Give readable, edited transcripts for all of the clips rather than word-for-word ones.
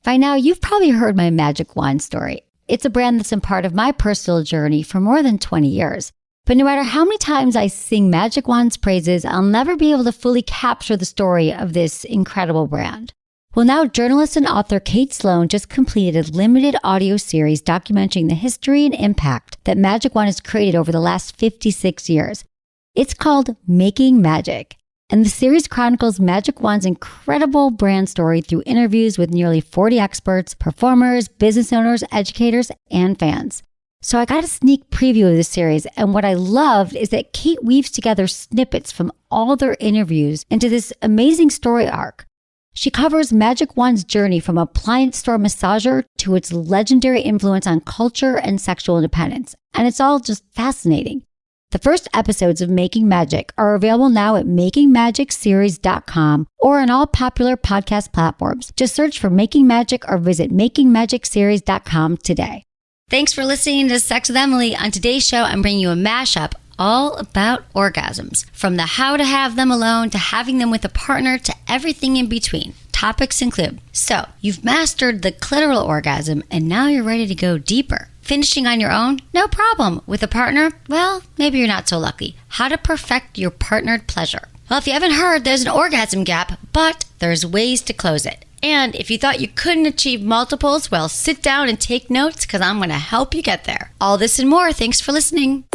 By now, you've probably heard my magic wand story. It's a brand that's been part of my personal journey for more than 20 years. But no matter how many times I sing Magic Wand's praises, I'll never be able to fully capture the story of this incredible brand. Well, now journalist and author Kate Sloan just completed a limited audio series documenting the history and impact that Magic Wand has created over the last 56 years. It's called Making Magic. And the series chronicles Magic Wand's incredible brand story through interviews with nearly 40 experts, performers, business owners, educators, and fans. So I got a sneak preview of this series, and what I loved is that Kate weaves together snippets from all their interviews into this amazing story arc. She covers Magic Wand's journey from appliance store massager to its legendary influence on culture and sexual independence, and it's all just fascinating. The first episodes of Making Magic are available now at makingmagicseries.com or on all popular podcast platforms. Just search for Making Magic or visit makingmagicseries.com today. Thanks for listening to Sex with Emily. On today's show, I'm bringing you a mashup all about orgasms. From the how to have them alone to having them with a partner to everything in between. Topics include, so you've mastered the clitoral orgasm and now you're ready to go deeper. Finishing on your own? No problem. With a partner? Well, maybe you're not so lucky. How to perfect your partnered pleasure. Well, if you haven't heard, there's an orgasm gap, but there's ways to close it. And if you thought you couldn't achieve multiples, well, sit down and take notes because I'm going to help you get there. All this and more. Thanks for listening.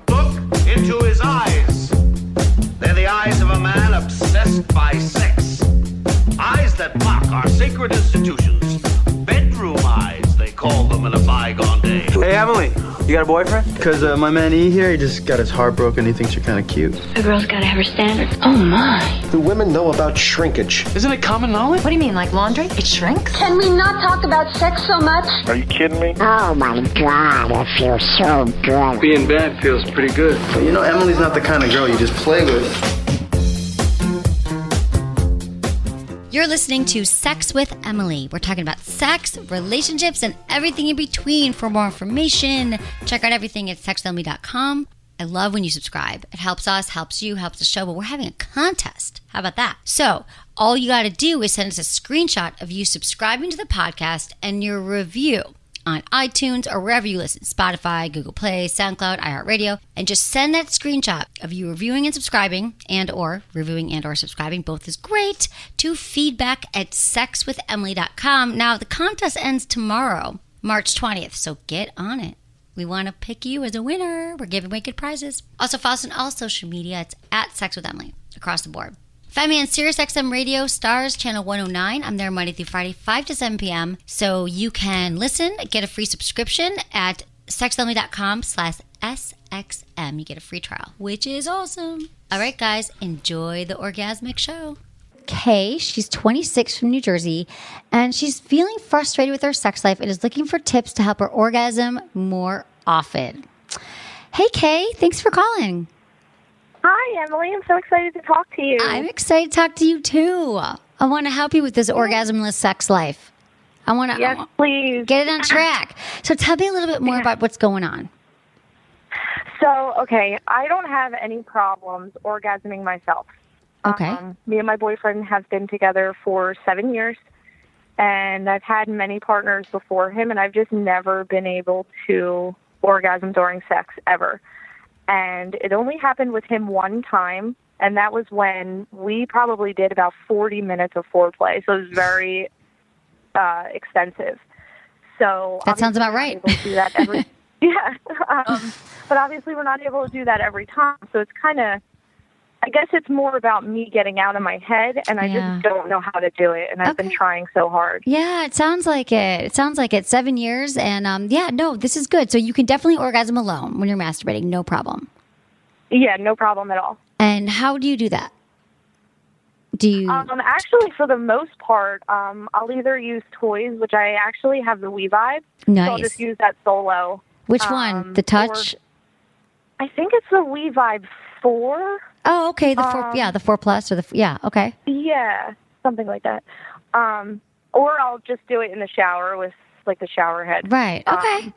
Look into his eyes. They're the eyes of a man obsessed by sex. Eyes that mock our sacred institutions. Bedroom eyes, they call them in a bygone day. Hey, Emily, you got a boyfriend? Because my man E here, he just got his heart broken. He thinks you're kind of cute. A girl's gotta have her standards. Oh my. Do women know about shrinkage? Isn't it common knowledge? What do you mean, like laundry? It shrinks? Can we not talk about sex so much? Are you kidding me? Oh my God, it feels so good. Being bad feels pretty good. But you know, Emily's not the kind of girl you just play with. You're listening to Sex with Emily. We're talking about sex, relationships, and everything in between. For more information, check out everything at sexwithemily.com. I love when you subscribe. It helps us, helps you, helps the show, but we're having a contest. How about that? So all you got to do is send us a screenshot of you subscribing to the podcast and your review on iTunes or wherever you listen, Spotify, Google Play, SoundCloud, iHeartRadio, and just send that screenshot of you reviewing and subscribing or subscribing, both is great, to feedback at sexwithemily.com. Now, the contest ends tomorrow, March 20th, so get on it. We want to pick you as a winner. We're giving away good prizes. Also, follow us on all social media. It's at Sex with Emily across the board. Find me on SiriusXM Radio, Stars, Channel 109. I'm there Monday through Friday, 5 to 7 p.m. So you can listen, get a free subscription at sexwithemily.com/SXM. You get a free trial, which is awesome. All right, guys, enjoy the orgasmic show. Kay, she's 26 from New Jersey, and she's feeling frustrated with her sex life and is looking for tips to help her orgasm more often. Hey, Kay, thanks for calling. Hi, Emily. I'm so excited to talk to you. I'm excited to talk to you, too. I want to help you with this orgasmless sex life. I want to please get it on track. So tell me a little bit more about what's going on. So, okay, I don't have any problems orgasming myself. Okay. Me and my boyfriend have been together for 7 years, and I've had many partners before him, and I've just never been able to orgasm during sex, ever. And it only happened with him one time, and that was when we probably did about 40 minutes of foreplay, so it was very extensive. So that sounds about right. Able to do that every, yeah, but obviously we're not able to do that every time, so it's kind of, I guess it's more about me getting out of my head, and I just don't know how to do it, and I've been trying so hard. Yeah, it sounds like it. It sounds like it. 7 years, and this is good. So you can definitely orgasm alone when you're masturbating, no problem. Yeah, no problem at all. And how do you do that? Do you? Actually, for the most part, I'll either use toys, which I actually have the WeVibe. Nice. So I'll just use that solo. Which one? The Touch? I think it's the WeVibe 4. Oh, okay. The 4, the 4 Plus, or okay. Yeah, something like that. Or I'll just do it in the shower with like the shower head. Right. Okay.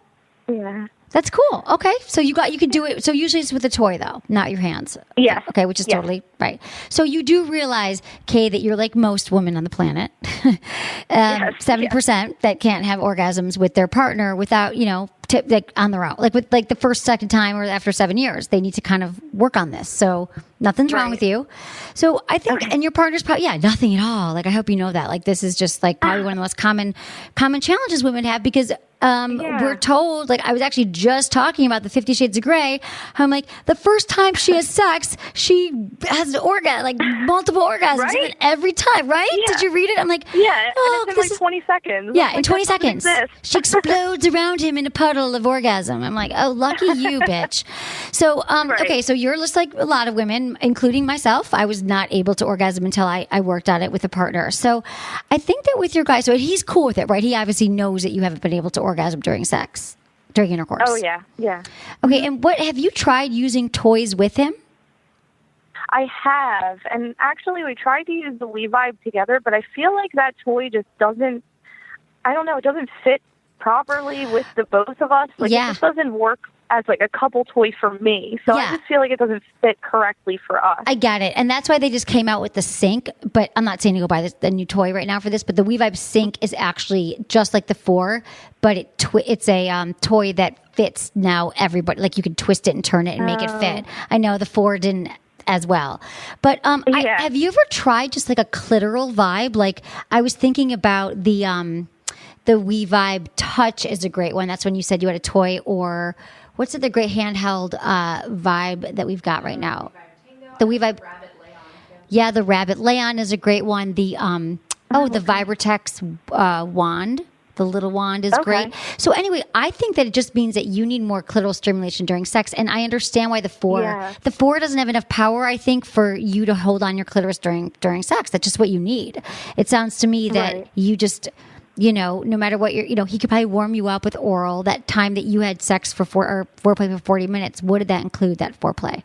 Yeah. That's cool. Okay. So you can do it. So usually it's with a toy though, not your hands. Yeah. Okay. Which is totally right. So you do realize, Kay, that you're like most women on the planet, 70% that can't have orgasms with their partner without, like on their own, like with like the first, second time or after 7 years, they need to kind of work on this. So nothing's wrong with you. So I think, and your partner's probably, nothing at all. Like, I hope you know that, like, this is just like probably one of the most common challenges women have because we're told, like, I was actually just talking about the 50 Shades of Grey. I'm like, the first time she has sex, she has an orgasm, like multiple orgasms, Right? and every time, right? Yeah. Did you read it? I'm like, and it's in this like 20 seconds. yeah, Like, in 20 that doesn't seconds. exist. She explodes around him in a puddle of orgasm. I'm like, oh, lucky you, bitch. So, okay, so you're just like a lot of women, including myself. I was not able to orgasm until I worked on it with a partner. So I think that with your guy, so he's cool with it, right? He obviously knows that you haven't been able to orgasm during sex, during intercourse. Oh, yeah. Okay, and what have you tried using toys with him? I have. And actually, we tried to use the Vibe together, but I feel like that toy just doesn't, I don't know, it doesn't fit properly with the both of us. Like, it just doesn't work as like a couple toy for me. So I just feel like it doesn't fit correctly for us. I get it. And that's why they just came out with the Sync. But I'm not saying to go buy the new toy right now for this, but the Vibe Sync is actually just like the 4, but it's a toy that fits now everybody. Like, you can twist it and turn it and make it fit. I know the 4 didn't as well. But have you ever tried just like a clitoral vibe? Like, I was thinking about the Vibe Touch is a great one. That's when you said you had a toy, or what's the great handheld vibe that we've got right now? The Vibe. Yeah, the Rabbit Lay-On is a great one. The the Vibratex wand. The little wand is great. So anyway, I think that it just means that you need more clitoral stimulation during sex. And I understand why the 4 doesn't have enough power, I think, for you to hold on your clitoris during sex. That's just what you need. It sounds to me that you just, no matter what he could probably warm you up with oral. That time that you had sex for foreplay for 40 minutes, what did that include, that foreplay?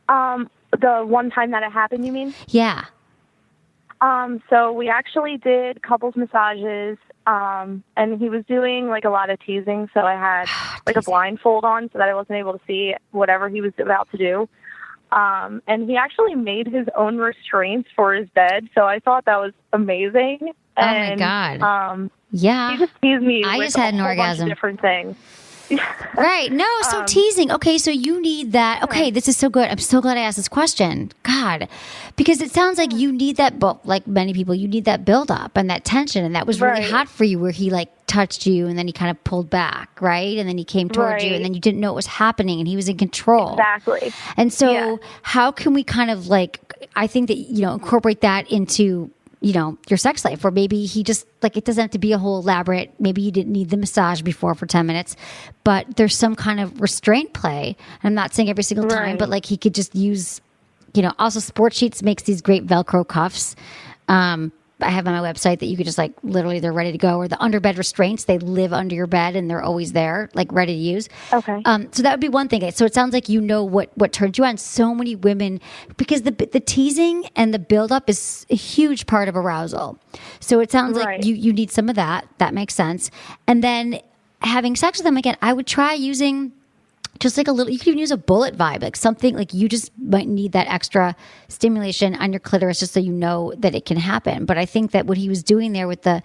The one time that it happened, you mean? Yeah. So we actually did couples massages, and he was doing like a lot of teasing. So I had like a blindfold on so that I wasn't able to see whatever he was about to do. And he actually made his own restraints for his bed. So I thought that was amazing. My God. Yeah. He just teased me I with just had an bunch orgasm. of different things. Right. No, so teasing. Okay, so you need that. Okay, this is so good. I'm so glad I asked this question. God. Because it sounds like you need that, like many people, you need that build up and that tension. And that was really hot for you, where he like touched you and then he kind of pulled back, right? And then he came towards you and then you didn't know what was happening and he was in control. Exactly. And so how can we kind of like, I think that, incorporate that into your sex life, or maybe he just like, it doesn't have to be a whole elaborate, maybe you didn't need the massage before for 10 minutes, but there's some kind of restraint play. And I'm not saying every single time, but like he could just use, also Sport Sheets makes these great Velcro cuffs. I have on my website that you could just like, literally they're ready to go, or the underbed restraints, they live under your bed and they're always there, like ready to use. Okay. So that would be one thing. So it sounds like what turns you on. So many women, because the teasing and the buildup is a huge part of arousal. So it sounds like you need some of that. That makes sense. And then having sex with them again, I would try using just like a little, you could even use a bullet vibe, like something like you just might need that extra stimulation on your clitoris just so you know that it can happen. But I think that what he was doing there with the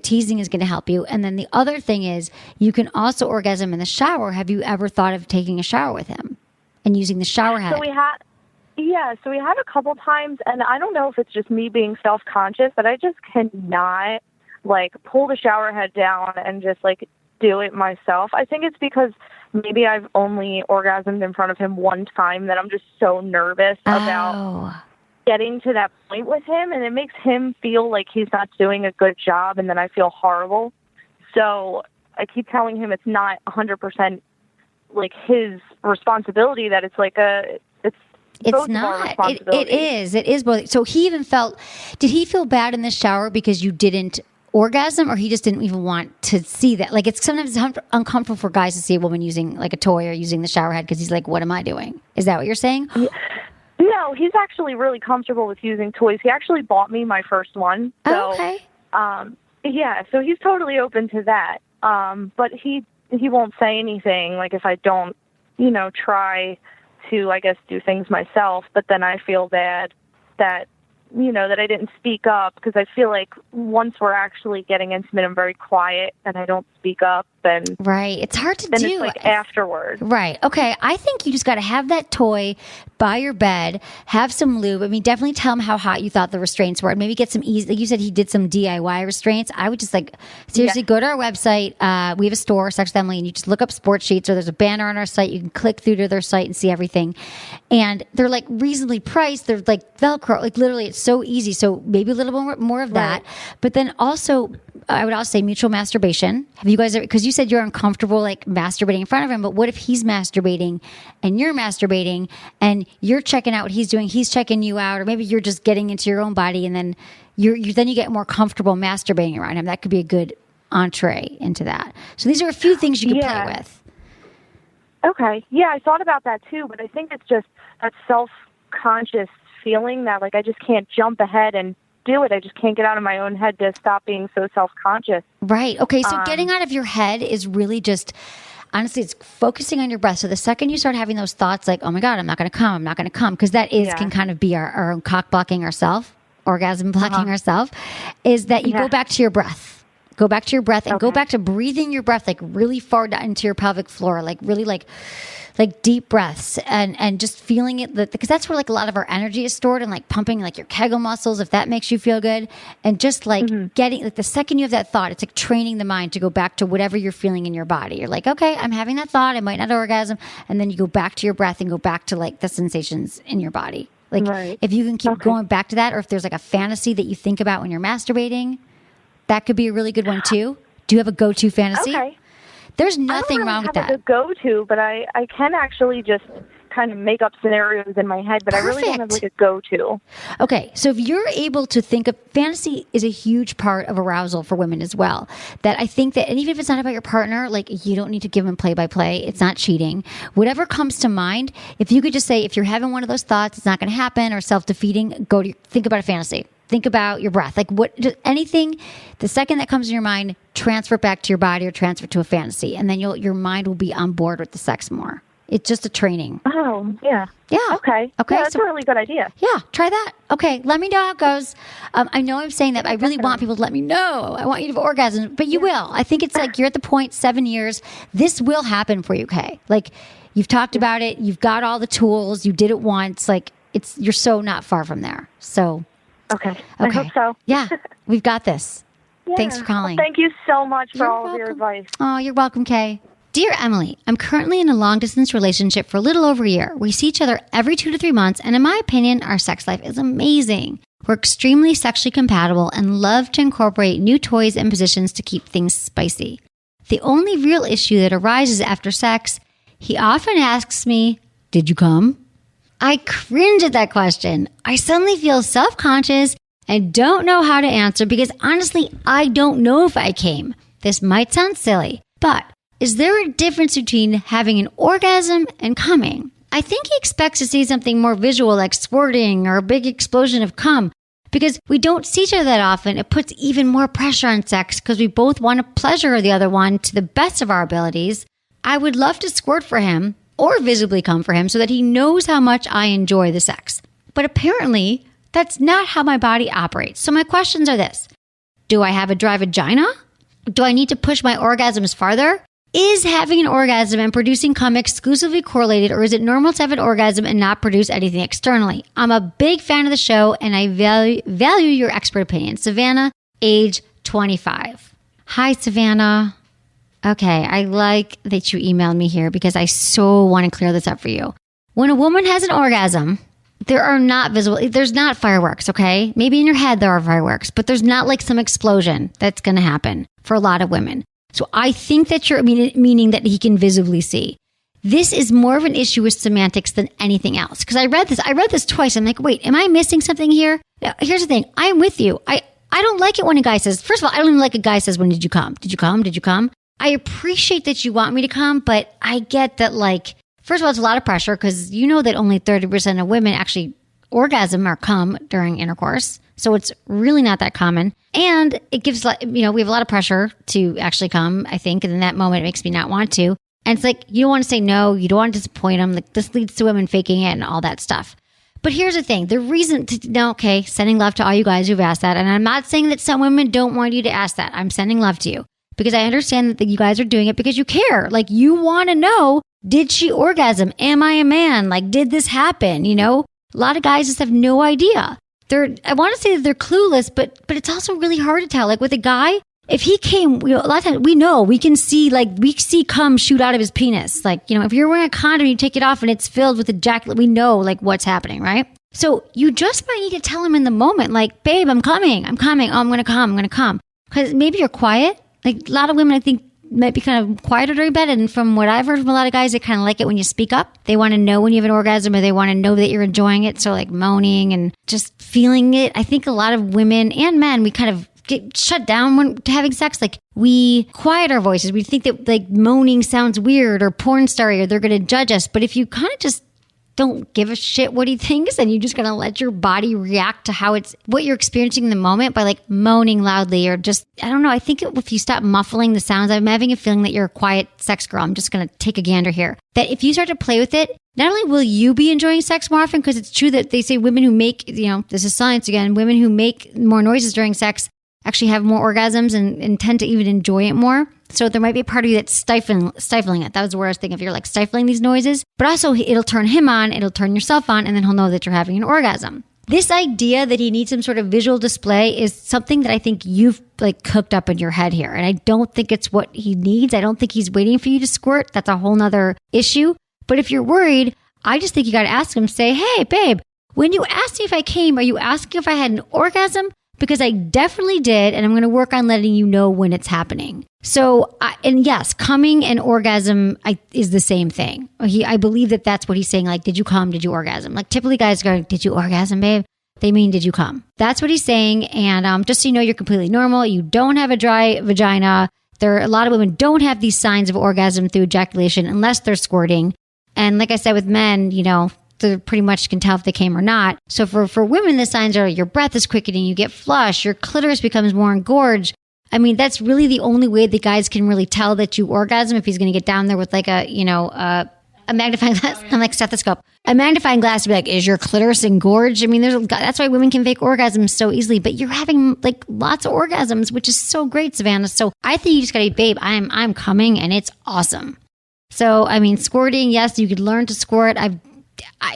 teasing is going to help you. And then the other thing is you can also orgasm in the shower. Have you ever thought of taking a shower with him and using the shower head? So we had a couple times, and I don't know if it's just me being self-conscious, but I just cannot like pull the shower head down and just like do it myself. I think it's because maybe I've only orgasmed in front of him one time that I'm just so nervous about getting to that point with him, and it makes him feel like he's not doing a good job, and then I feel horrible. So I keep telling him it's not 100% like his responsibility, that it's like it's both of our responsibility. It is both. So he even did he feel bad in the shower because you didn't orgasm, or he just didn't even want to see that? Like, it's sometimes uncomfortable for guys to see a woman using like a toy or using the shower head because he's like, what am I doing? Is that what you're saying? Yeah. No, he's actually really comfortable with using toys. He actually bought me my first one. So, okay. So he's totally open to that. But he he won't say anything, like if I don't, try to, I guess, do things myself, but then I feel bad that, that I didn't speak up, because I feel like once we're actually getting intimate, I'm very quiet and I don't speak up. And right. It's hard to do. Then it's like afterward. Right. Okay. I think you just got to have that toy by your bed, have some lube. I mean, definitely tell him how hot you thought the restraints were. And maybe get some easy, like you said, he did some DIY restraints. I would just seriously go to our website. We have a store, Sex with Emily, and you just look up Sports Sheets, or there's a banner on our site. You can click through to their site and see everything. And they're like reasonably priced. They're like Velcro, like literally it's so easy. So maybe a little bit more of that. But then also, I would also say mutual masturbation. Have you guys ever, because you said you're uncomfortable like masturbating in front of him, but what if he's masturbating and you're masturbating and you're checking out what he's doing, he's checking you out, or maybe you're just getting into your own body and then you get more comfortable masturbating around him. That could be a good entree into that. So these are a few things you can play with. Okay. Yeah, I thought about that too, but I think it's just that self-conscious feeling that like I just can't jump ahead and do it. I just can't get out of my own head to stop being so self-conscious. Right. Okay. So getting out of your head is really just, honestly, it's focusing on your breath. So the second you start having those thoughts like, oh my God, I'm not going to come, because that can kind of be our own cock blocking ourselves, orgasm blocking ourselves, is that you go back to your breath. Go back to your breath and go back to breathing your breath like really far down into your pelvic floor, like really like deep breaths and just feeling it, because that's where like a lot of our energy is stored, and like pumping like your Kegel muscles, if that makes you feel good. And just like getting, like the second you have that thought, it's like training the mind to go back to whatever you're feeling in your body. You're like, okay, I'm having that thought. I might not orgasm. And then you go back to your breath and go back to like the sensations in your body. Like if you can keep going back to that, or if there's like a fantasy that you think about when you're masturbating, that could be a really good one too. Do you have a go-to fantasy? Okay. There's nothing wrong with that. I don't really have a go-to, but I can actually just kind of make up scenarios in my head, but I really don't have like a go-to. Okay, so if you're able to think of, fantasy is a huge part of arousal for women as well. That I think that, and even if it's not about your partner, like you don't need to give them play-by-play. It's not cheating. Whatever comes to mind, if you could just say, if you're having one of those thoughts, it's not going to happen, or self-defeating, think about a fantasy. Think about your breath. Like anything, the second that comes in your mind, transfer it back to your body or transfer it to a fantasy. And then your mind will be on board with the sex more. It's just a training. Oh, yeah. Yeah. Okay. Okay. Yeah, that's a really good idea. Yeah. Try that. Okay. Let me know how it goes. I know I'm saying that, but I really want people to let me know. I want you to have orgasms, but you will. I think it's like you're at the point, 7 years. This will happen for you, Kay. Like you've talked about it. You've got all the tools. You did it once. Like you're so not far from there. So. Okay. I hope so. Yeah, we've got this. Yeah. Thanks for calling. Well, thank you so much for all of your advice. Oh, you're welcome, Kay. Dear Emily, I'm currently in a long-distance relationship for a little over a year. We see each other every 2 to 3 months, and in my opinion, our sex life is amazing. We're extremely sexually compatible and love to incorporate new toys and positions to keep things spicy. The only real issue that arises after sex, he often asks me, "Did you come?" I cringe at that question. I suddenly feel self-conscious and don't know how to answer because honestly, I don't know if I came. This might sound silly, but is there a difference between having an orgasm and coming? I think he expects to see something more visual like squirting or a big explosion of cum. Because we don't see each other that often, it puts even more pressure on sex because we both want to pleasure the other one to the best of our abilities. I would love to squirt for him or visibly come for him so that he knows how much I enjoy the sex. But apparently, that's not how my body operates. So my questions are this. Do I have a dry vagina? Do I need to push my orgasms farther? Is having an orgasm and producing cum exclusively correlated, or is it normal to have an orgasm and not produce anything externally? I'm a big fan of the show, and I value your expert opinion. Savannah, age 25. Hi, Savannah. Okay, I like that you emailed me here because I so want to clear this up for you. When a woman has an orgasm, there's not fireworks, okay? Maybe in your head there are fireworks, but there's not like some explosion that's going to happen for a lot of women. So I think that you're meaning that he can visibly see. This is more of an issue with semantics than anything else. Because I read this twice. I'm like, wait, am I missing something here? Now, here's the thing. I'm with you. I don't like it when a guy says, first of all, I don't even like a guy says, when did you come? Did you come? Did you come? I appreciate that you want me to come, but I get that, like, first of all, it's a lot of pressure because you know that only 30% of women actually orgasm or come during intercourse. So it's really not that common. And it gives, we have a lot of pressure to actually come, I think. And in that moment, it makes me not want to. And it's like, you don't want to say no. You don't want to disappoint them. Like, this leads to women faking it and all that stuff. But here's the thing. The reason sending love to all you guys who've asked that. And I'm not saying that some women don't want you to ask that. I'm sending love to you because I understand that you guys are doing it because you care. Like, you want to know, did she orgasm? Am I a man? Like, did this happen? A lot of guys just have no idea. I want to say that they're clueless, but it's also really hard to tell. Like, with a guy, if he came, a lot of times we can see cum shoot out of his penis. Like, if you're wearing a condom, you take it off and it's filled with ejaculate, we know like what's happening, right? So you just might need to tell him in the moment, like, babe, I'm coming. Oh, I'm going to come. Because maybe you're quiet. Like, a lot of women, I think, might be kind of quieter during bed. And from what I've heard from a lot of guys, they kind of like it when you speak up. They want to know when you have an orgasm, or they want to know that you're enjoying it. So like moaning and just feeling it. I think a lot of women and men, we kind of get shut down when having sex. Like, we quiet our voices. We think that like moaning sounds weird or porn starry, or they're going to judge us. But if you kind of just don't give a shit what he thinks, and you're just going to let your body react to what you're experiencing in the moment by like moaning loudly, or just, I don't know. I think if you stop muffling the sounds, I'm having a feeling that you're a quiet sex girl. I'm just going to take a gander here. That if you start to play with it, not only will you be enjoying sex more often, because it's true that they say women who make, this is science again, women who make more noises during sex actually have more orgasms and tend to even enjoy it more. So there might be a part of you that's stifling it. That was the word I was thinking. If you're like stifling these noises, but also it'll turn him on, it'll turn yourself on, and then he'll know that you're having an orgasm. This idea that he needs some sort of visual display is something that I think you've like cooked up in your head here. And I don't think it's what he needs. I don't think he's waiting for you to squirt. That's a whole nother issue. But if you're worried, I just think you got to ask him, say, hey, babe, when you asked me if I came, are you asking if I had an orgasm? Because I definitely did, and I'm going to work on letting you know when it's happening. So, and yes, coming and orgasm is the same thing. I believe that that's what he's saying. Like, did you come? Did you orgasm? Like, typically guys go, did you orgasm, babe? They mean, did you come? That's what he's saying. And just so you know, you're completely normal. You don't have a dry vagina. A lot of women don't have these signs of orgasm through ejaculation unless they're squirting. And like I said, with men, they pretty much can tell if they came or not. So for women, the signs are your breath is quickening, you get flush, your clitoris becomes more engorged. I mean, that's really the only way the guys can really tell that you orgasm, if he's going to get down there with like a magnifying glass. I'm like stethoscope. A magnifying glass to be like, is your clitoris engorged? I mean, that's why women can fake orgasms so easily, but you're having like lots of orgasms, which is so great, Savannah. So I think you just got to be, babe, I'm coming, and it's awesome. So, I mean, squirting, yes, you could learn to squirt.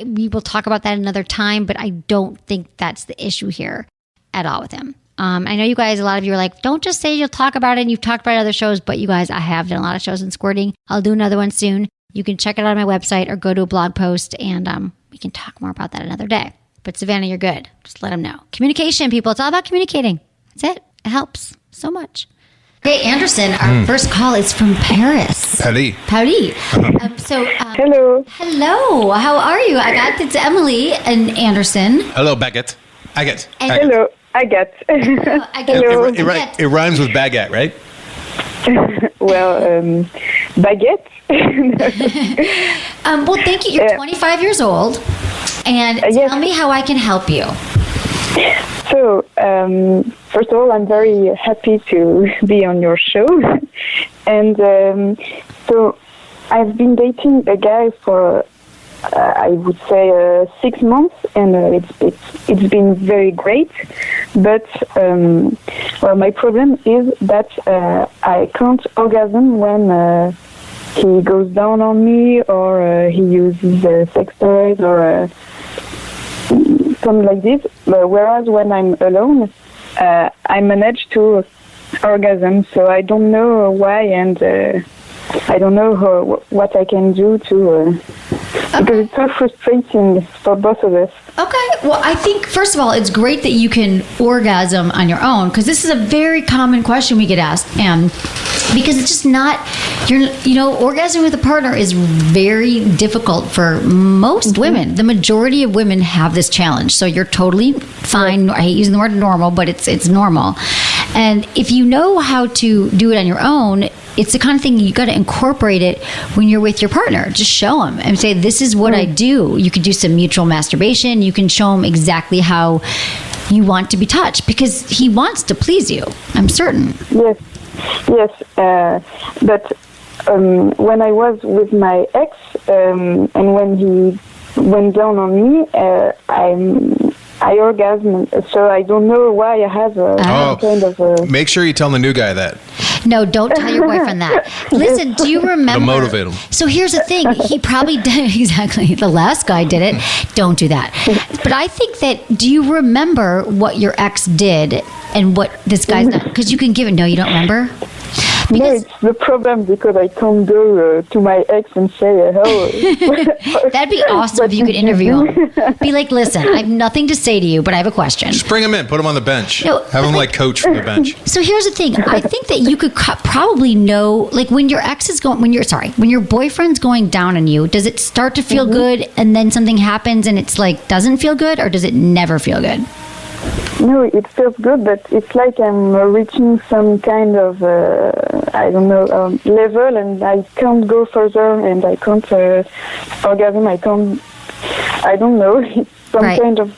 We will talk about that another time, but I don't think that's the issue here at all with him. I know you guys, a lot of you are like, don't just say you'll talk about it, and you've talked about it on other shows, but you guys, I have done a lot of shows in squirting. I'll do another one soon. You can check it out on my website or go to a blog post, and we can talk more about that another day. But Savannah, you're good. Just let them know. Communication, people. It's all about communicating. That's it. It helps so much. Hey, Anderson, our first call is from Paris. Paris. Hello. Hello. How are you? It's Emily and Anderson. Hello, Baguette. Agate. Hello, Agate. It rhymes with baguette, right? Well, baguette. Well, thank you. You're 25 years old. And tell me how I can help you. So, first of all, I'm very happy to be on your show. And so I've been dating a guy for, I would say, 6 months, and it's been very great. But, my problem is that I can't orgasm when he goes down on me, or he uses sex toys, or something like this. Whereas when I'm alone, I manage to orgasm. So I don't know why, and I don't know what I can do to... Because it's so frustrating for both of us. Okay. Well, I think, first of all, it's great that you can orgasm on your own, because this is a very common question we get asked. And because it's just not, orgasming with a partner is very difficult for most women. The majority of women have this challenge. So you're totally fine. I hate using the word normal, but it's normal. And if you know how to do it on your own, it's the kind of thing you got to incorporate it when you're with your partner. Just show them and say, this is what I do. You can do some mutual masturbation. You can show them exactly how you want to be touched because he wants to please you. I'm certain. Yes. But when I was with my ex, and when he went down on me, I orgasmed. So I don't know why I have a kind of. Make sure you tell the new guy that. No, don't tell your boyfriend that. Listen, do you remember? To motivate him. So here's the thing. He probably did. Exactly. The last guy did it. Don't do that. But I think that, do you remember what your ex did and what this guy's done? Because you can give it. No, you don't remember? No, it's the problem because I can't go to my ex and say, oh. That'd be awesome if you could interview him. Be like, listen, I have nothing to say to you, but I have a question. Just bring him in. Put him on the bench. No, have him like coach from the bench. So here's the thing. I think that you could probably know, like when your ex is going, when your boyfriend's going down on you, does it start to feel good and then something happens and it's like, doesn't feel good, or does it never feel good? No, it feels good, but it's like I'm reaching some kind of, level, and I can't go further, and I can't orgasm, I don't know, it's some kind of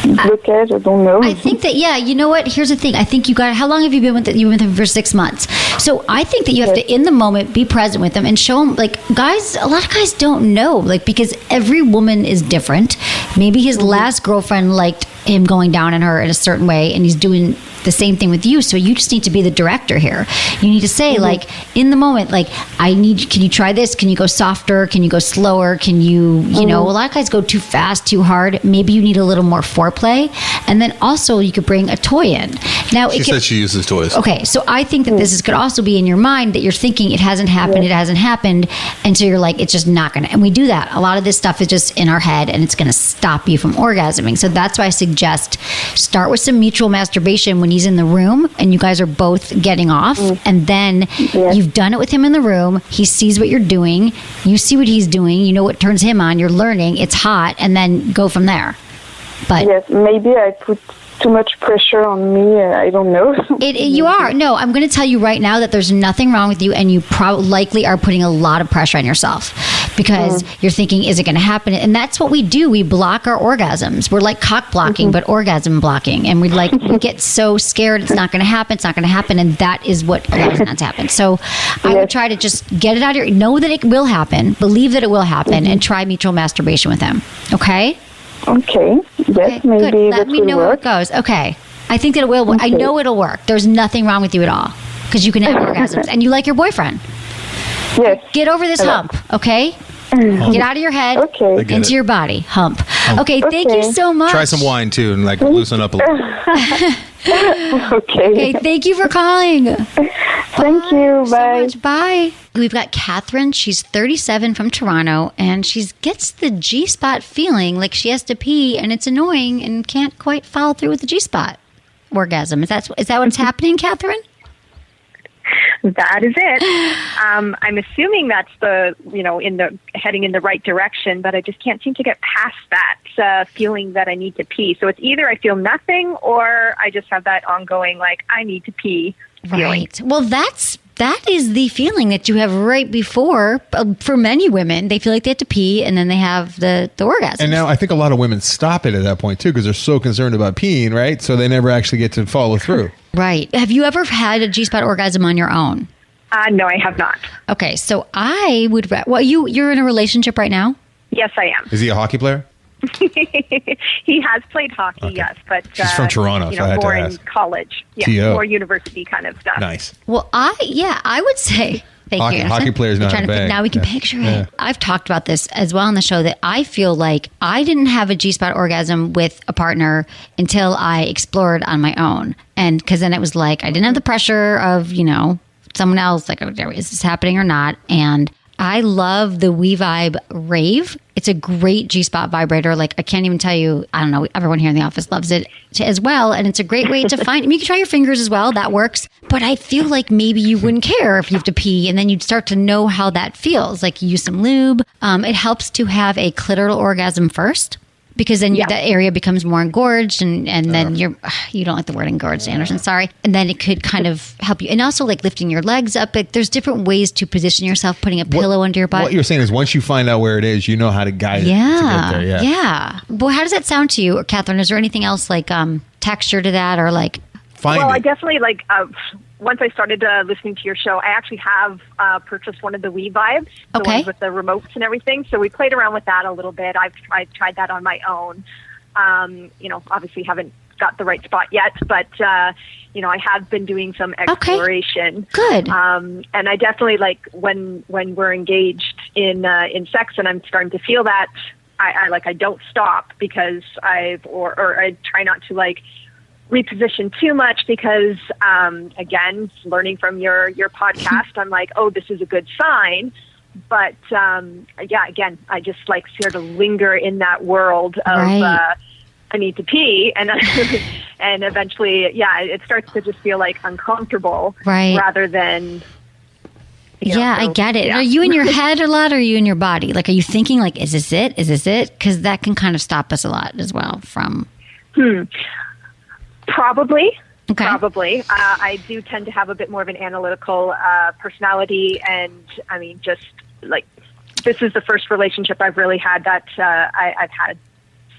blockage, I don't know. I think that, you know what? Here's the thing. I think how long have you been with him? You were with him for 6 months. So I think that you have to, in the moment, be present with him and show him, like, guys, a lot of guys don't know, like, because every woman is different. Maybe his last girlfriend liked him going down on her in a certain way, and he's doing the same thing with you. So you just need to be the director here. You need to say, like, in the moment, like, can you try this? Can you go softer? Can you go slower? Can you, a lot of guys go too fast, too hard. Maybe you need a little more foreplay. And then also you could bring a toy in. Now, she said she uses toys. Okay. So I think that this could also be in your mind that you're thinking it hasn't happened. It hasn't happened. And so you're like, it's just not going to, and we do that. A lot of this stuff is just in our head and it's going to stop you from orgasming. So that's why I suggest start with some mutual masturbation when he's in the room and you guys are both getting off, and then you've done it with him in the room. He sees what you're doing, you see what he's doing, you know what turns him on, you're learning, it's hot, and then go from there. But yes, maybe I put too much pressure on me. I don't know. You are. No, I'm going to tell you right now that there's nothing wrong with you, and you likely are putting a lot of pressure on yourself because you're thinking, is it going to happen? And that's what we do. We block our orgasms. We're like cock blocking, but orgasm blocking. And we get so scared it's not going to happen. It's not going to happen. And that is what allows it not to happen. So I would try to just get it out of your, know that it will happen, believe that it will happen, and try mutual masturbation with him. Okay? Okay. Yes, maybe good. Let me know how it goes. Okay. I think that it will. I know it'll work. There's nothing wrong with you at all because you can have orgasms and you like your boyfriend. Yes. Get over this hump, okay? Get out of your head into your body. Hump. Okay, thank you so much. Try some wine too and like loosen up a little. Okay, thank you for calling. Thank you. Bye. So much. Bye. We've got Catherine. She's 37 from Toronto, and she gets the G-spot feeling like she has to pee, and it's annoying and can't quite follow through with the G-spot orgasm. Is that what's happening, Catherine? That is it. I'm assuming that's heading in the right direction, but I just can't seem to get past that feeling that I need to pee. So it's either I feel nothing or I just have that ongoing, like, I need to pee feeling. Right. Well, that is the feeling that you have right before. For many women, they feel like they have to pee, and then they have the orgasm. And now I think a lot of women stop it at that point too because they're so concerned about peeing, right? So they never actually get to follow through. Right. Have you ever had a G-spot orgasm on your own? No, I have not. Okay, so I would. Well, you're in a relationship right now? Yes, I am. Is he a hockey player? He has played hockey, yes, but he's from Toronto, so I had more to in ask. College, more university kind of stuff. Nice. Well, I would say. Thank you. Hockey players know how to bang. Now we can picture it. I've talked about this as well on the show that I feel like I didn't have a G-spot orgasm with a partner until I explored on my own. And because then it was like I didn't have the pressure of, someone else, like, is this happening or not? And I love the WeVibe Rave. It's a great G-spot vibrator. Like, I can't even tell you, I don't know, everyone here in the office loves it as well. And it's a great way to find, you can try your fingers as well. That works. But I feel like maybe you wouldn't care if you have to pee, and then you'd start to know how that feels. Like, you use some lube. It helps to have a clitoral orgasm first, because then that area becomes more engorged, and then you don't like the word engorged, Anderson, sorry. And then it could kind of help you. And also, like, lifting your legs up. There's different ways to position yourself, putting a pillow under your butt. What you're saying is once you find out where it is, you know how to guide it to get there. Yeah. Boy, how does that sound to you, Catherine? Is there anything else, like, to texture to that, or like? I definitely once I started listening to your show, I actually have purchased one of the Wii Vibes, the ones with the remotes and everything. So we played around with that a little bit. I've tried that on my own. Obviously haven't got the right spot yet, but I have been doing some exploration. Good. And I definitely when we're engaged in sex and I'm starting to feel that, I don't stop because I try not to reposition too much because, again, learning from your podcast, I'm like, oh, this is a good sign. But, again, I just sort of linger in that world of, I need to pee. And, and eventually, it starts to just feel uncomfortable rather than, I get it. Yeah. Are you in your head a lot, or are you in your body? Are you thinking is this it? Is this it? Because that can kind of stop us a lot as well from... Probably. Okay. Probably. I do tend to have a bit more of an analytical personality, and I mean, just this is the first relationship I've really had that I've had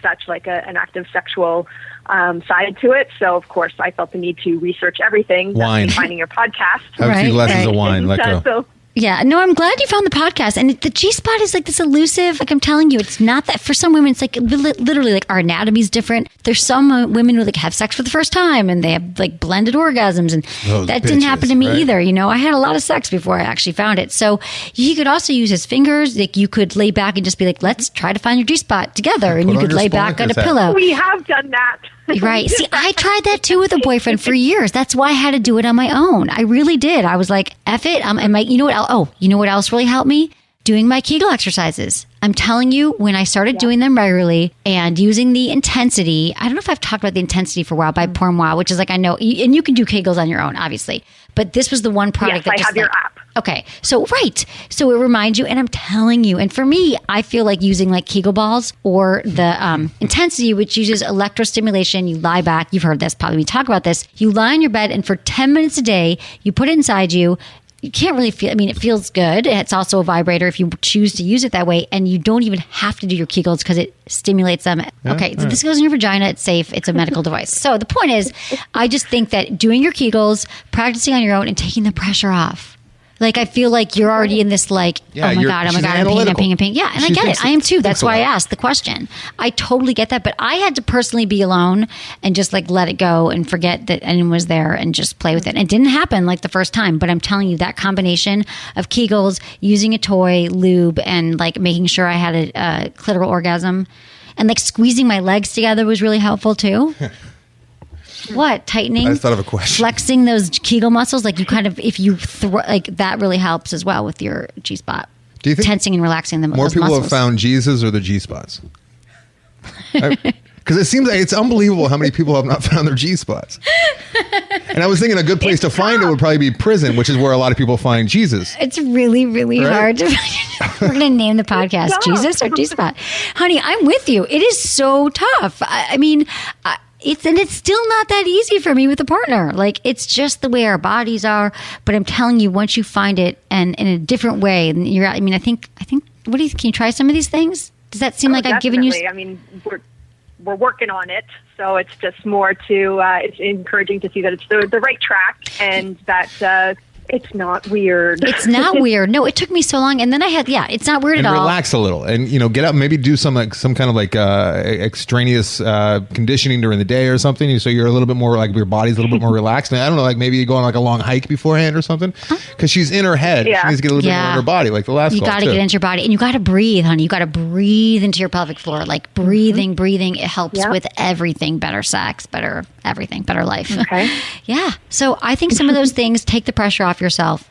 such an active sexual side to it. So of course, I felt the need to research everything. Wine. Finding your podcast. Have a few glasses of wine. Let go. So, yeah, no, I'm glad you found the podcast. And the G-spot is this elusive, I'm telling you, it's not that, for some women, it's literally our anatomy's different. There's some women who have sex for the first time and they have blended orgasms, and that didn't happen to me either. I had a lot of sex before I actually found it. So you could also use his fingers. You could lay back and just be let's try to find your G-spot together. And you could lay back on a pillow. We have done that. Right. See, I tried that too with a boyfriend for years. That's why I had to do it on my own. I really did. I was like, F it. You know what else really helped me? Doing my Kegel exercises. I'm telling you, when I started doing them regularly and using the intensity, I don't know if I've talked about the intensity for a while by Pormois, which is I know, and you can do Kegels on your own, obviously. But this was the one product that I have your app. Okay. So it reminds you, and I'm telling you, and for me, I feel using Kegel balls or the intensity, which uses electrostimulation. You lie back. You've heard this, probably we talk about this. You lie on your bed, and for 10 minutes a day, you put it inside you. You can't really feel, it feels good. It's also a vibrator if you choose to use it that way. And you don't even have to do your Kegels because it stimulates them. Okay, so this goes in your vagina. It's safe. It's a medical device. So the point is, I just think that doing your Kegels, practicing on your own, and taking the pressure off. I feel you're already in this oh my God, I'm pain. Yeah, and I get it. I am too. That's why I asked the question. I totally get that. But I had to personally be alone and just let it go and forget that anyone was there and just play with it. And it didn't happen the first time. But I'm telling you, that combination of Kegels, using a toy, lube, and making sure I had a clitoral orgasm, and squeezing my legs together was really helpful too. What? Tightening? I just thought of a question. Flexing those Kegel muscles, you kind of, if you that really helps as well with your G-spot. Do you think tensing and relaxing them? More people have found Jesus or the G-spots? Because it seems it's unbelievable how many people have not found their G-spots. And I was thinking a good place to find it would probably be prison, which is where a lot of people find Jesus. It's really, really hard to find. We're going to name the podcast Jesus or G-spot. Honey, I'm with you. It is so tough. It's still not that easy for me with a partner. It's just the way our bodies are. But I'm telling you, once you find it and in a different way, and I think, what do you think? Can you try some of these things? Does that seem like I've given you? We're working on it. So it's just more to, it's encouraging to see that it's the right track and that, it's not weird. It's not weird. No, it took me so long. And then I had, it's not weird at all. Relax a little and, get up, maybe do some kind of extraneous conditioning during the day or something. So you're a little bit more your body's a little bit more relaxed. And I don't know, maybe you go on a long hike beforehand or something. Because she's in her head. Yeah. She needs to get a little bit more in her body, the last You got to get into your body. And you got to breathe, honey. You got to breathe into your pelvic floor. Breathing. It helps with everything. Better sex, better everything, better life. Okay. Yeah. So I think some of those things, take the pressure off yourself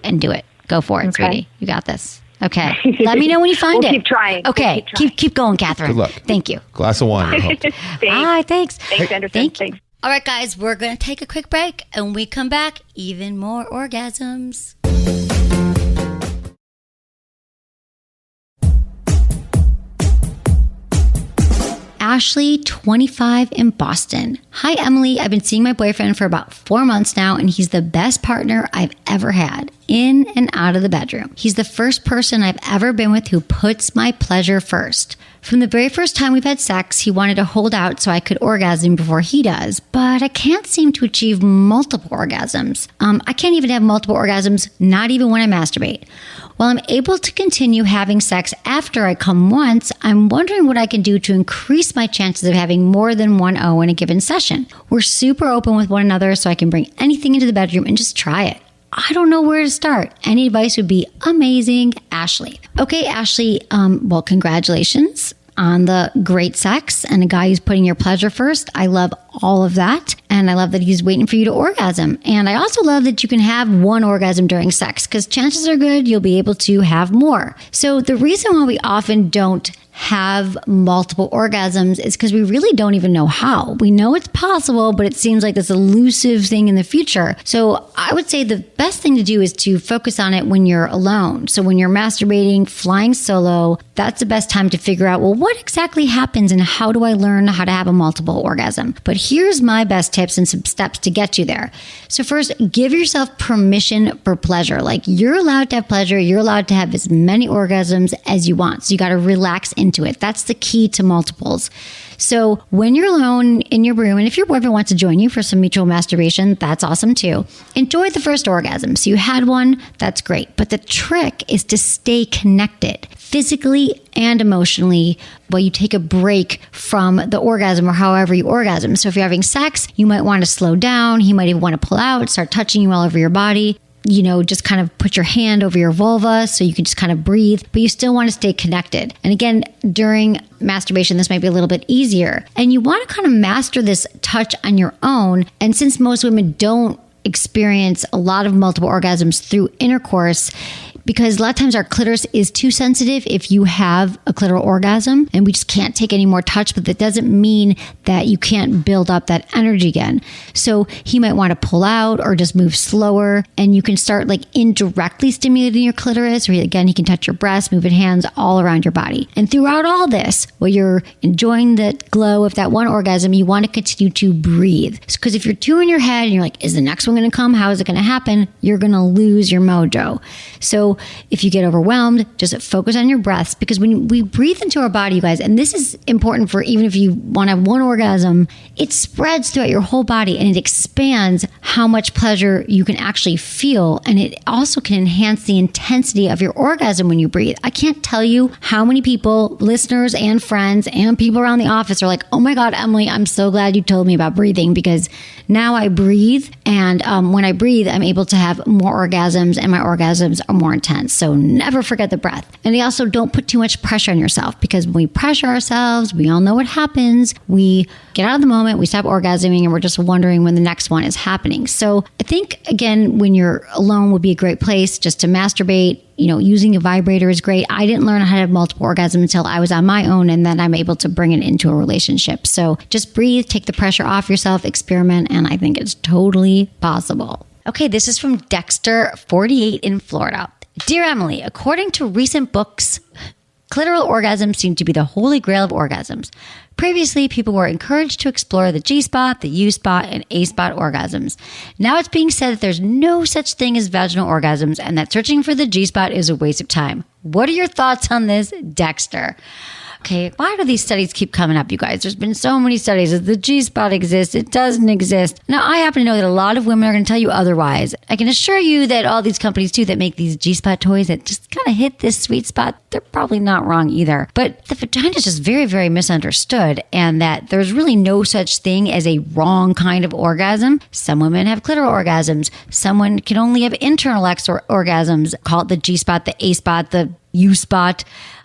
and do it. Go for it, sweetie. You got this. Okay. Let me know when you find it. Keep trying. Okay. Keep going, Catherine. Good luck. Thank you. Glass of wine. Thanks. Bye. Thanks. Thanks, Anderson. Thank you. All right, guys, we're going to take a quick break, and when we come back, even more orgasms. Ashley, 25, in Boston. Hi, Emily. I've been seeing my boyfriend for about 4 months now, and he's the best partner I've ever had. in and out of the bedroom. He's the first person I've ever been with who puts my pleasure first. From the very first time we've had sex, he wanted to hold out so I could orgasm before he does, but I can't seem to achieve multiple orgasms. I can't even have multiple orgasms, not even when I masturbate. While I'm able to continue having sex after I come once, I'm wondering what I can do to increase my chances of having more than one O in a given session. We're super open with one another, so I can bring anything into the bedroom and just try it. I don't know where to start. Any advice would be amazing, Ashley. Okay, Ashley, well, congratulations on the great sex and a guy who's putting your pleasure first. I love all of that. And I love that he's waiting for you to orgasm. And I also love that you can have one orgasm during sex because chances are good you'll be able to have more. So the reason why we often don't have multiple orgasms is because we really don't even know how. We know it's possible, but it seems like this elusive thing in the future. So I would say the best thing to do is to focus on it when you're alone. So when you're masturbating, flying solo, that's the best time to figure out, well, what exactly happens and how do I learn how to have a multiple orgasm? But here's my best tips and some steps to get you there. So first, give yourself permission for pleasure. Like you're allowed to have pleasure. You're allowed to have as many orgasms as you want. So you got to relax into it. That's the key to multiples. So when you're alone in your room, and if your boyfriend wants to join you for some mutual masturbation, that's awesome too. Enjoy the first orgasm. So you had one, that's great. But the trick is to stay connected physically and emotionally while you take a break from the orgasm or however you orgasm. So if you're having sex, you might want to slow down. He might even want to pull out, start touching you all over your body. You know, just kind of put your hand over your vulva so you can just kind of breathe, but you still want to stay connected. And again, during masturbation, this might be a little bit easier. And you want to kind of master this touch on your own. And since most women don't experience a lot of multiple orgasms through intercourse, because a lot of times our clitoris is too sensitive if you have a clitoral orgasm and we just can't take any more touch, but that doesn't mean that you can't build up that energy again. So he might want to pull out or just move slower, and you can start like indirectly stimulating your clitoris, or again, he can touch your breast, move his hands all around your body. And throughout all this, while you're enjoying the glow of that one orgasm, you want to continue to breathe. Because if you're too in your head and you're like, is the next one going to come? How is it going to happen? You're going to lose your mojo. So if you get overwhelmed, just focus on your breaths, because when we breathe into our body, you guys, and this is important for even if you want to have one orgasm, it spreads throughout your whole body and it expands how much pleasure you can actually feel. And it also can enhance the intensity of your orgasm when you breathe. I can't tell you how many people, listeners and friends and people around the office are like, oh my God, Emily, I'm so glad you told me about breathing, because now I breathe. And when I breathe, I'm able to have more orgasms, and my orgasms are more intense. So never forget the breath. And they also don't put too much pressure on yourself, because when we pressure ourselves, we all know what happens. We get out of the moment, we stop orgasming, and we're just wondering when the next one is happening. So I think, again, when you're alone would be a great place just to masturbate. You know, using a vibrator is great. I didn't learn how to have multiple orgasms until I was on my own, and then I'm able to bring it into a relationship. So just breathe, take the pressure off yourself, experiment, and I think it's totally possible. Okay, this is from Dexter, 48 in Florida. Dear Emily, according to recent books, clitoral orgasms seem to be the holy grail of orgasms. Previously, people were encouraged to explore the G-spot, the U-spot, and A-spot orgasms. Now it's being said that there's no such thing as vaginal orgasms and that searching for the G-spot is a waste of time. What are your thoughts on this, Dexter? Okay, why do these studies keep coming up, you guys? There's been so many studies that the G-spot exists, it doesn't exist. Now, I happen to know that a lot of women are going to tell you otherwise. I can assure you that all these companies, too, that make these G-spot toys that just kind of hit this sweet spot, they're probably not wrong either. But the vagina is just very, very misunderstood, and that there's really no such thing as a wrong kind of orgasm. Some women have clitoral orgasms. Someone can only have internal orgasms, call it the G-spot, the A-spot, the U-spot.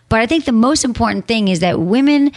But I think the most important thing is that women,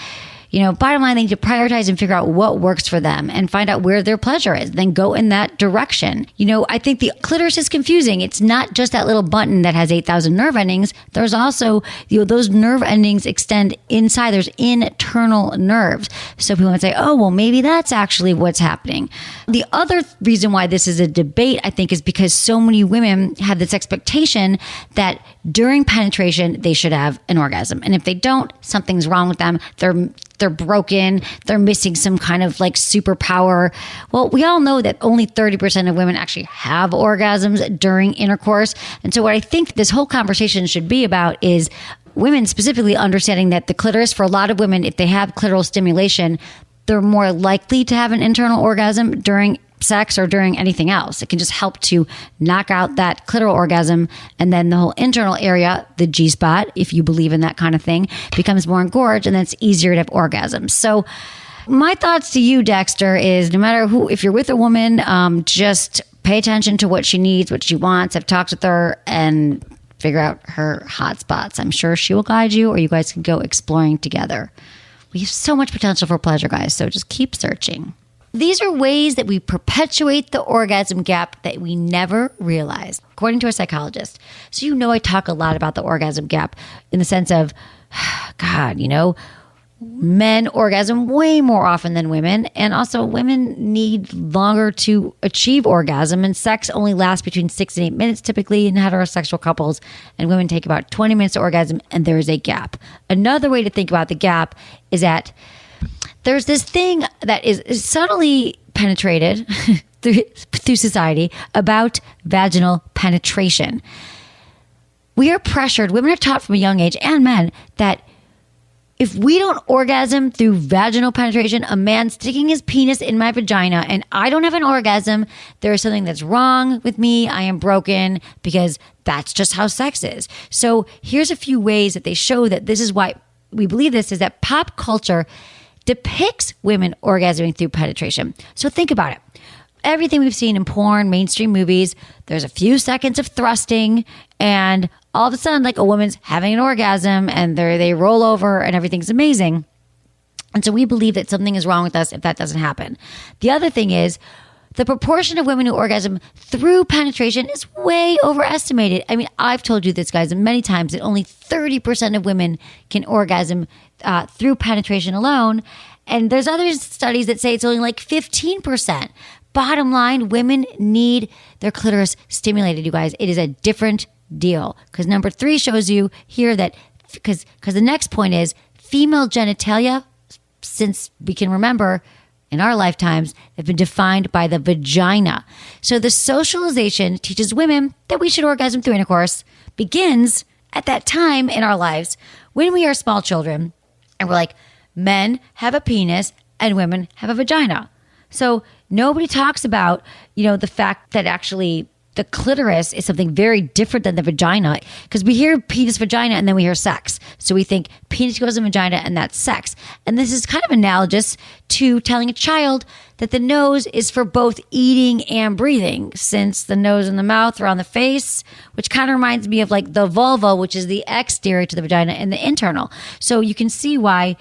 you know, bottom line, they need to prioritize and figure out what works for them and find out where their pleasure is, then go in that direction. You know, I think the clitoris is confusing. It's not just that little button that has 8,000 nerve endings. There's also, you know, those nerve endings extend inside. There's internal nerves. So people might say, oh, well, maybe that's actually what's happening. The other reason why this is a debate, I think, is because so many women have this expectation that during penetration, they should have an orgasm. And if they don't, something's wrong with them. They're they're broken, they're missing some kind of like superpower. Well, we all know that only 30% of women actually have orgasms during intercourse. And so what I think this whole conversation should be about is women specifically understanding that the clitoris, for a lot of women, if they have clitoral stimulation, they're more likely to have an internal orgasm during sex or during anything else. It can just help to knock out that clitoral orgasm, and then the whole internal area, the G-spot, if you believe in that kind of thing, becomes more engorged, and then it's easier to have orgasms. So my thoughts to you, Dexter, is no matter who, if you're with a woman, just pay attention to what she needs, what she wants. Have talked with her and figure out her hot spots. I'm sure she will guide you, or you guys can go exploring together. We have so much potential for pleasure, guys, so just keep searching. These are ways that we perpetuate the orgasm gap that we never realized, according to a psychologist. So I talk a lot about the orgasm gap in the sense of, God, men orgasm way more often than women. And also women need longer to achieve orgasm. And sex only lasts between 6 and 8 minutes typically in heterosexual couples. And women take about 20 minutes to orgasm, and there is a gap. Another way to think about the gap is that there's this thing that is subtly penetrated through society about vaginal penetration. We are pressured, women are taught from a young age, and men, that if we don't orgasm through vaginal penetration, a man sticking his penis in my vagina and I don't have an orgasm, there is something that's wrong with me. I am broken, because that's just how sex is. So here's a few ways that they show that this is why we believe this, is that pop culture depicts women orgasming through penetration. So think about it. Everything we've seen in porn, mainstream movies, there's a few seconds of thrusting, and all of a sudden, like, a woman's having an orgasm, and they roll over and everything's amazing. And so we believe that something is wrong with us if that doesn't happen. The other thing is, the proportion of women who orgasm through penetration is way overestimated. I mean, I've told you this, guys, many times, that only 30% of women can orgasm through penetration alone. And there's other studies that say it's only like 15%. Bottom line, women need their clitoris stimulated, you guys. It is a different deal. Because number 3 shows you here that, because the next point is female genitalia, since we can remember, in our lifetimes, have been defined by the vagina. So the socialization teaches women that we should orgasm through intercourse begins at that time in our lives when we are small children, and we're like, men have a penis and women have a vagina. So nobody talks about, the fact that actually the clitoris is something very different than the vagina, because we hear penis, vagina, and then we hear sex. So we think penis goes in vagina and that's sex. And this is kind of analogous to telling a child that the nose is for both eating and breathing, since the nose and the mouth are on the face, which kind of reminds me of like the vulva, which is the exterior to the vagina, and the internal. So you can see why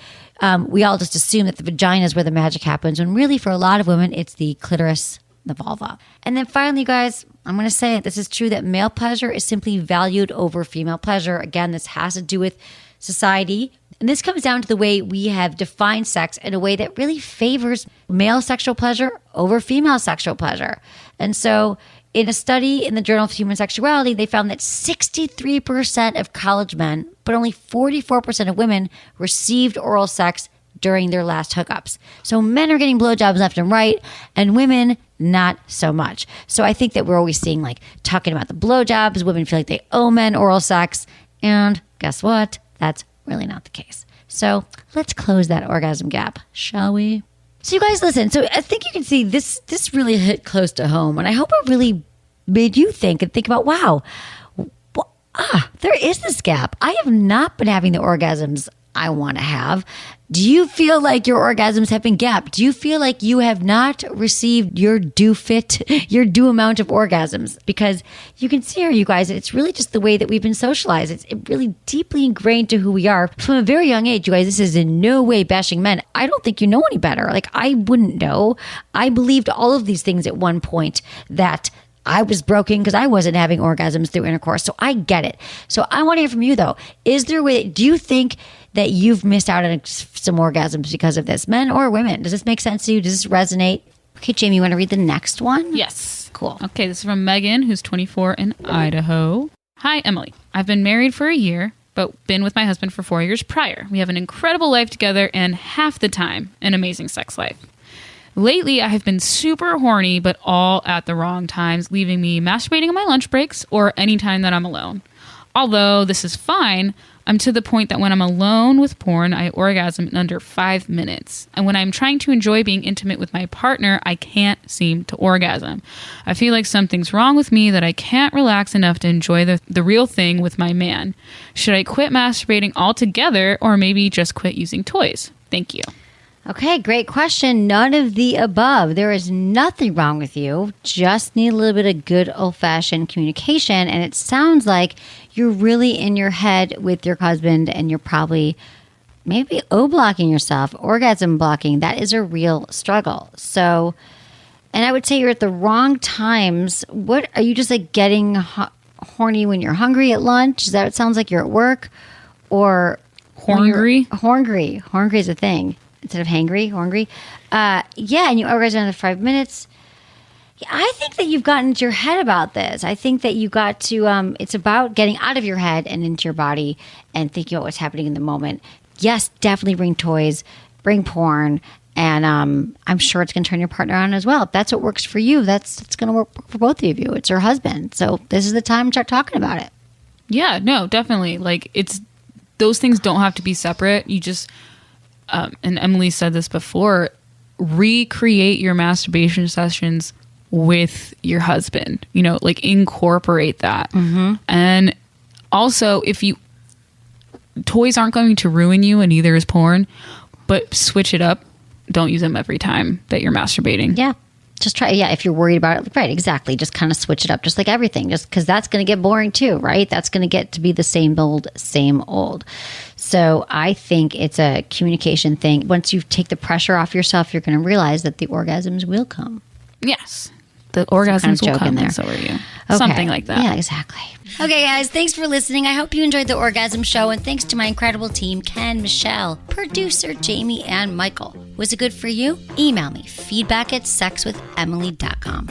we all just assume that the vagina is where the magic happens, when really for a lot of women, it's the clitoris, the vulva. And then finally, guys, I'm going to say it. This is true that male pleasure is simply valued over female pleasure. Again, this has to do with society. And this comes down to the way we have defined sex in a way that really favors male sexual pleasure over female sexual pleasure. And so in a study in the Journal of Human Sexuality, they found that 63% of college men, but only 44% of women received oral sex during their last hookups. So men are getting blowjobs left and right, and women not so much. So I think that we're always seeing, like, talking about the blowjobs. Women feel like they owe men oral sex, and guess what? That's really not the case. So let's close that orgasm gap, shall we? So you guys, listen. So I think you can see this really hit close to home, and I hope it really made you think about, wow, there is this gap. I have not been having the orgasms I want to have. Do you feel like your orgasms have been gapped? Do you feel like you have not received your due amount of orgasms? Because you can see here, you guys, it's really just the way that we've been socialized. It's really deeply ingrained to who we are from a very young age. You guys, this is in no way bashing men. I don't think you know any better. Like, I wouldn't know. I believed all of these things at one point, that I was broken because I wasn't having orgasms through intercourse. So I get it. So I want to hear from you, though. Is there a way, do you think that you've missed out on some orgasms because of this, men or women? Does this make sense to you? Does this resonate? Okay, Jamie, you want to read the next one? Yes. Cool. Okay, this is from Megan, who's 24 in Idaho. Hi, Emily. I've been married for a year, but been with my husband for 4 years prior. We have an incredible life together and half the time an amazing sex life. Lately, I have been super horny, but all at the wrong times, leaving me masturbating on my lunch breaks or any time that I'm alone. Although this is fine, I'm to the point that when I'm alone with porn, I orgasm in under 5 minutes. And when I'm trying to enjoy being intimate with my partner, I can't seem to orgasm. I feel like something's wrong with me, that I can't relax enough to enjoy the real thing with my man. Should I quit masturbating altogether or maybe just quit using toys? Thank you. Okay, great question. None of the above. There is nothing wrong with you. Just need a little bit of good old-fashioned communication. And it sounds like you're really in your head with your husband and you're probably maybe O-blocking yourself, orgasm blocking. That is a real struggle. So, and I would say you're at the wrong times. What, are you just like getting horny when you're hungry at lunch? Is that what it sounds like? You're at work? Or Horngry? Horngry is a thing. Instead of hangry, horngry. Yeah, and you orgasm in 5 minutes. Yeah, I think that you've gotten into your head about this. I think that you got to, it's about getting out of your head and into your body and thinking about what's happening in the moment. Yes, definitely bring toys, bring porn, and I'm sure it's going to turn your partner on as well. If that's what works for you, it's going to work for both of you. It's your husband. So this is the time to start talking about it. Yeah, no, definitely. Like, those things don't have to be separate. You just... and Emily said this before, recreate your masturbation sessions with your husband, like incorporate that. Mm-hmm. And also, toys aren't going to ruin you and neither is porn, but switch it up. Don't use them every time that you're masturbating. Yeah. Just try. Yeah. If you're worried about it. Right. Exactly. Just kind of switch it up, just like everything, just because that's going to get boring too. Right. That's going to get to be the same old, same old. So I think it's a communication thing. Once you take the pressure off yourself, you're going to realize that the orgasms will come. Yes. The orgasms will come, and so are you. Okay. Something like that. Yeah, exactly. Okay, guys, thanks for listening. I hope you enjoyed the Orgasm Show, and thanks to my incredible team, Ken, Michelle, producer Jamie, and Michael. Was it good for you? Email me, feedback@sexwithemily.com.